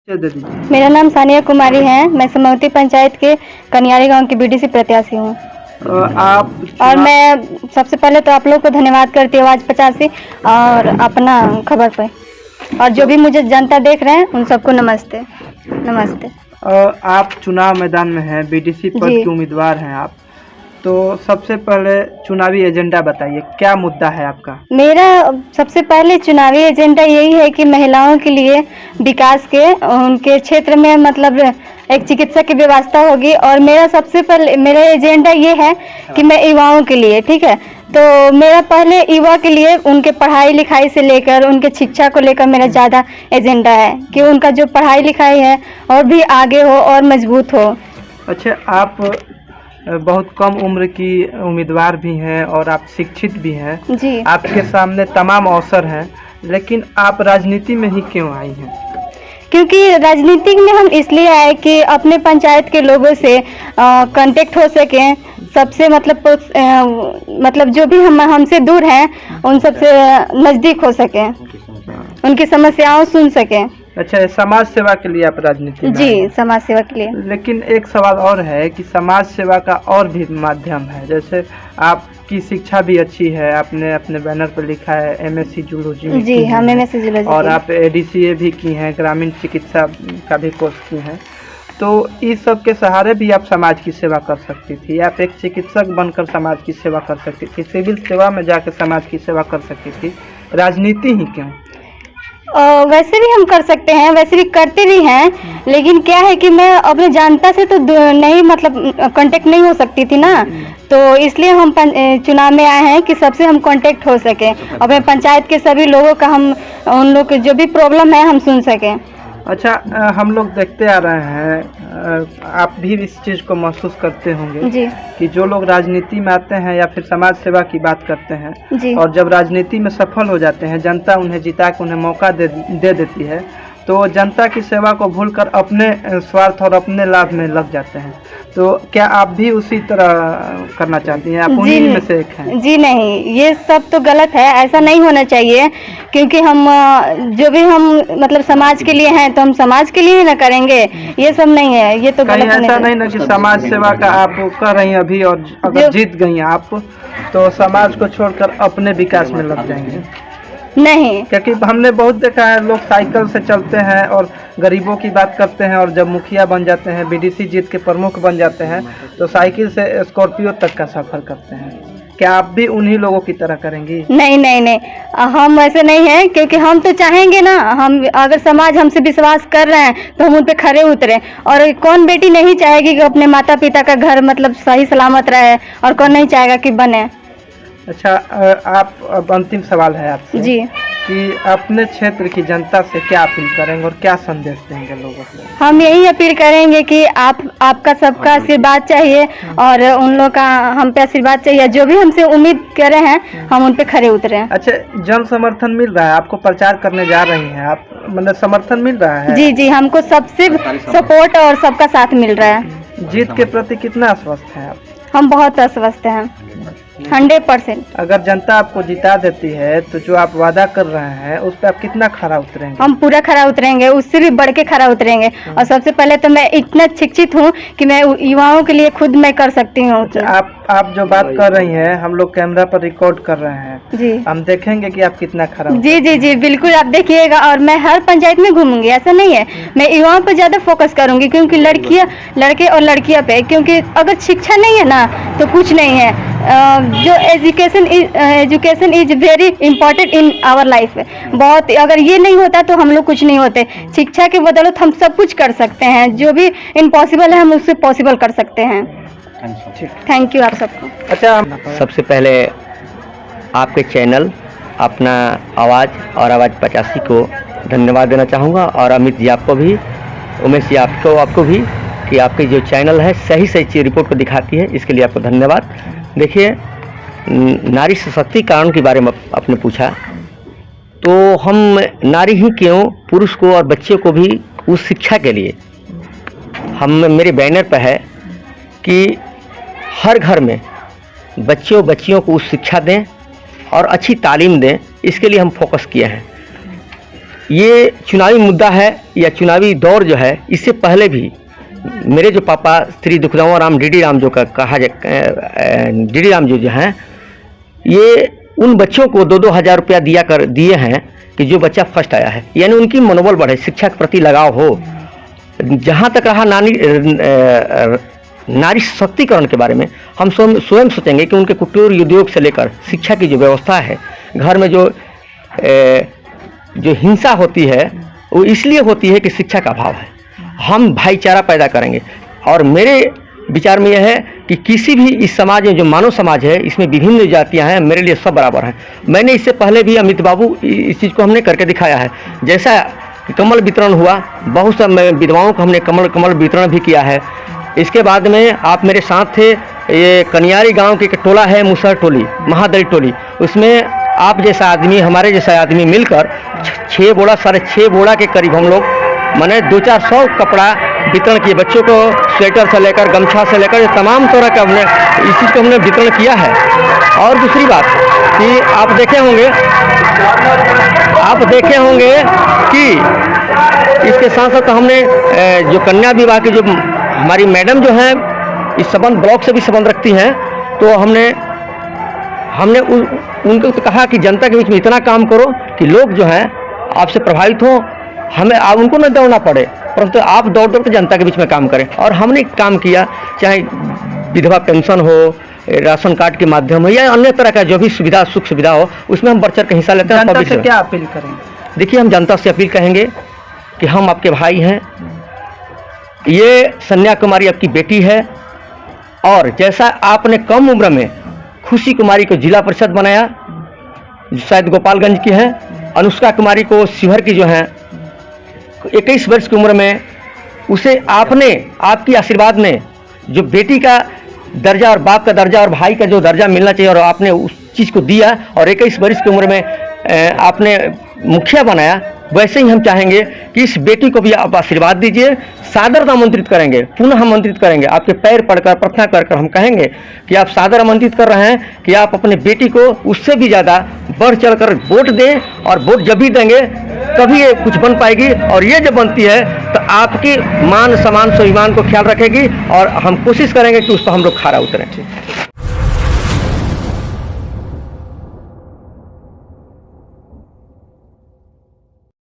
दे दीजिए। मेरा नाम सानिया कुमारी है। मैं समवती पंचायत के कनियारी गांव की बीडीसी प्रत्याशी हूँ। आप और मैं सबसे पहले तो आप लोग को धन्यवाद करती हूँ आवाज 85 और अपना खबर पे, और जो भी मुझे जनता देख रहे हैं उन सबको नमस्ते नमस्ते। आप चुनाव मैदान में हैं, बीडीसी पद जी। के उम्मीदवार हैं आप, तो सबसे पहले चुनावी एजेंडा बताइए, क्या मुद्दा है आपका? मेरा सबसे पहले चुनावी एजेंडा यही है कि महिलाओं के लिए विकास के उनके क्षेत्र में मतलब एक चिकित्सा की व्यवस्था होगी। और मेरा सबसे पहले मेरा एजेंडा ये है कि मैं युवाओं के लिए, ठीक है, तो मेरा पहले युवा के लिए उनके पढ़ाई लिखाई से लेकर उनके शिक्षा को लेकर मेरा ज़्यादा एजेंडा है कि उनका जो पढ़ाई लिखाई है और भी आगे हो और मजबूत हो। अच्छा, आप बहुत कम उम्र की उम्मीदवार भी हैं और आप शिक्षित भी हैं जी। आपके सामने तमाम अवसर हैं, लेकिन आप राजनीति में ही क्यों आई हैं? क्योंकि राजनीति में हम इसलिए आए कि अपने पंचायत के लोगों से कांटेक्ट हो सके, सबसे मतलब जो भी हमसे दूर हैं उन सबसे नज़दीक हो सके, उनकी समस्याओं सुन सके। अच्छा, समाज सेवा के लिए आप राजनीति में आए जी, हैं। समाज सेवा के लिए। लेकिन एक सवाल और है कि समाज सेवा का और भी माध्यम है, जैसे आपकी शिक्षा भी अच्छी है, आपने अपने बैनर पर लिखा है एमएससी जूलॉजी में जी, हम एमएससी जूलॉजी और आप एडीसीए भी की हैं, ग्रामीण चिकित्सा का भी कोर्स की हैं, तो इस सब के सहारे भी आप समाज की सेवा कर सकती थी। आप एक चिकित्सक बनकर समाज की सेवा कर सकती थी, सिविल सेवा में जाकर समाज की सेवा कर सकती थी, राजनीति ही क्यों? वैसे भी हम कर सकते हैं, वैसे भी करते भी हैं, लेकिन क्या है कि मैं अपने जनता से तो नहीं मतलब कांटेक्ट नहीं हो सकती थी ना, तो इसलिए हम चुनाव में आए हैं कि सबसे हम कांटेक्ट हो सके, अपने पंचायत के सभी लोगों का हम उन लोग के जो भी प्रॉब्लम है हम सुन सकें। अच्छा, हम लोग देखते आ रहे हैं, आप भी इस चीज़ को महसूस करते होंगे जी। कि जो लोग राजनीति में आते हैं या फिर समाज सेवा की बात करते हैं जी। और जब राजनीति में सफल हो जाते हैं, जनता उन्हें जिता के उन्हें मौका दे देती है, तो जनता की सेवा को भूलकर अपने स्वार्थ और अपने लाभ में लग जाते हैं। तो क्या आप भी उसी तरह करना चाहती हैं? आप उन्हीं में से एक हैं? जी नहीं, ये सब तो गलत है, ऐसा नहीं होना चाहिए, क्योंकि हम जो भी हम मतलब समाज के लिए हैं तो हम समाज के लिए ही ना करेंगे, ये सब नहीं है, ये तो गलत है। ऐसा नहीं ना कि समाज सेवा का आप कर रही हैं अभी और अगर जीत गई आप तो समाज को छोड़कर अपने विकास में लग जाएंगे? नहीं, क्योंकि हमने बहुत देखा है, लोग साइकिल से चलते हैं और गरीबों की बात करते हैं, और जब मुखिया बन जाते हैं, बीडीसी जीत के प्रमुख बन जाते हैं, तो साइकिल से स्कॉर्पियो तक का सफर करते हैं। क्या आप भी उन्हीं लोगों की तरह करेंगी? नहीं नहीं नहीं, हम ऐसे नहीं हैं, क्योंकि हम तो चाहेंगे ना, हम अगर समाज हमसे विश्वास कर रहे हैं तो हम उन पे खरे उतरे। और कौन बेटी नहीं चाहेगी कि अपने माता पिता का घर मतलब सही सलामत रहे, और कौन नहीं चाहेगा कि बने। अच्छा, आप अब अंतिम सवाल है आपसे जी, कि अपने क्षेत्र की जनता से क्या अपील करेंगे और क्या संदेश देंगे लोगों को? हम यही अपील करेंगे कि आपका सबका आशीर्वाद चाहिए और उन लोग का हम पे आशीर्वाद चाहिए, जो भी हमसे उम्मीद कर रहे हैं हम उन पे खरे उतरे। अच्छा, जन समर्थन मिल रहा है आपको? प्रचार करने जा रही हैं आप, मतलब समर्थन मिल रहा है? जी जी, हमको सबसे सपोर्ट और सबका साथ मिल रहा है। जीत के प्रति कितना आश्वस्त हैं आप? हम बहुत आश्वस्त हैं, 100%। अगर जनता आपको जिता देती है तो जो आप वादा कर रहे हैं उस पर आप कितना खरा उतरेंगे? हम पूरा खरा उतरेंगे, उससे भी बढ़ के खरा उतरेंगे। और सबसे पहले तो मैं इतना शिक्षित हूँ कि मैं युवाओं के लिए खुद मैं कर सकती हूँ। आप जो बात कर रही हैं हम लोग कैमरा पर रिकॉर्ड कर रहे हैं जी, हम देखेंगे कि आप कितना खरा। जी जी जी, बिल्कुल आप देखिएगा। और मैं हर पंचायत में घूमूंगी, ऐसा नहीं है, मैं युवाओं पर ज़्यादा फोकस करूंगी, क्योंकि लड़के और लड़कियां पे, क्योंकि अगर शिक्षा नहीं है ना तो कुछ नहीं है। जो education is very important in our life, बहुत, अगर ये नहीं होता तो हम लोग कुछ नहीं होते। शिक्षा के बदौलत हम सब कुछ कर सकते हैं, जो भी इम्पॉसिबल है हम उससे पॉसिबल कर सकते हैं। थैंक यू आप सबको। अच्छा, सबसे पहले आपके चैनल अपना आवाज़ और आवाज़ 85 को धन्यवाद देना चाहूँगा, और अमित जी आपको भी, उमेश जी आपको भी, कि आपकी जो चैनल है सही सही रिपोर्ट को दिखाती है, इसके लिए आपको धन्यवाद। देखिए, नारी सशक्तिकरण के बारे में आपने पूछा, तो हम नारी ही क्यों, पुरुष को और बच्चे को भी उस शिक्षा के लिए मेरे बैनर पर है कि हर घर में बच्चियों को उस शिक्षा दें और अच्छी तालीम दें, इसके लिए हम फोकस किए हैं। ये चुनावी मुद्दा है या चुनावी दौर जो है, इससे पहले भी मेरे जो पापा श्री दुखदावा राम डीडी राम जो कहा जाए, डीडी राम जो हैं, ये उन बच्चों को 2-2 हज़ार रुपया दिए हैं कि जो बच्चा फर्स्ट आया है, यानी उनकी मनोबल बढ़े, शिक्षा के प्रति लगाव हो। जहाँ तक रहा नारी सशक्तिकरण के बारे में, हम स्वयं सोचेंगे कि उनके कुटीर उद्योग से लेकर शिक्षा की जो व्यवस्था है, घर में जो हिंसा होती है वो इसलिए होती है कि शिक्षा का अभाव है। हम भाईचारा पैदा करेंगे, और मेरे विचार में यह है कि किसी भी इस समाज में जो मानव समाज है, इसमें विभिन्न जातियां हैं, मेरे लिए सब बराबर हैं। मैंने इससे पहले भी अमित बाबू इस चीज़ को हमने करके दिखाया है। जैसा कमल वितरण हुआ, बहुत सा विधवाओं को हमने कमल वितरण भी किया है। इसके बाद में आप मेरे साथ थे, ये कनियारी गांव के एक टोला है, मुसहर टोली, महादली टोली, उसमें आप जैसा आदमी, हमारे जैसा आदमी मिलकर 6 बोरा, 6.5 बोरा के करीब हम लोग मैंने 200-400 कपड़ा वितरण किए। बच्चों को स्वेटर से लेकर, गमछा से लेकर, तमाम तरह का हमने इस चीज़ को हमने वितरण किया है। और दूसरी बात कि आप देखे होंगे कि इसके साथ साथ हमने जो कन्या विवाह की जो हमारी मैडम जो हैं, इस संबंध ब्लॉक से भी संबंध रखती हैं, तो हमने उनको तो कहा कि जनता के बीच में इतना काम करो कि लोग जो हैं आपसे प्रभावित हों, हमें आप उनको न दौड़ना पड़े, परंतु आप दौड़ के जनता के बीच में काम करें। और हमने काम किया, चाहे विधवा पेंशन हो, राशन कार्ड के माध्यम हो, या अन्य तरह का जो भी सुविधा, सुख सुविधा हो, उसमें हम बढ़ चढ़ के हिस्सा लेते हैं। जनता से क्या अपील करेंगे? देखिए, हम जनता से अपील कहेंगे कि हम आपके भाई हैं, ये सन्या कुमारी आपकी बेटी है, और जैसा आपने कम उम्र में खुशी कुमारी को जिला परिषद बनाया, शायद गोपालगंज की है, अनुष्का कुमारी को शिवहर की जो है 21 वर्ष की उम्र में, उसे आपने, आपकी आशीर्वाद में जो बेटी का दर्जा और बाप का दर्जा और भाई का जो दर्जा मिलना चाहिए, और आपने उस चीज़ को दिया, और 21 वर्ष की उम्र में आपने मुखिया बनाया। वैसे ही हम चाहेंगे कि इस बेटी को भी आप आशीर्वाद दीजिए, सादर आमंत्रित करेंगे, पुनः आमंत्रित करेंगे, आपके पैर पड़कर प्रार्थना कर हम कहेंगे कि आप सादर आमंत्रित कर रहे हैं कि आप अपने बेटी को उससे भी ज़्यादा बढ़ चढ़कर वोट दें, और वोट जब भी देंगे तभी ये कुछ बन पाएगी, और ये जब बनती है तो आपकी मान सम्मान स्वाभिमान को ख्याल रखेगी, और हम कोशिश करेंगे कि उस पर हम लोग खरा उतरें।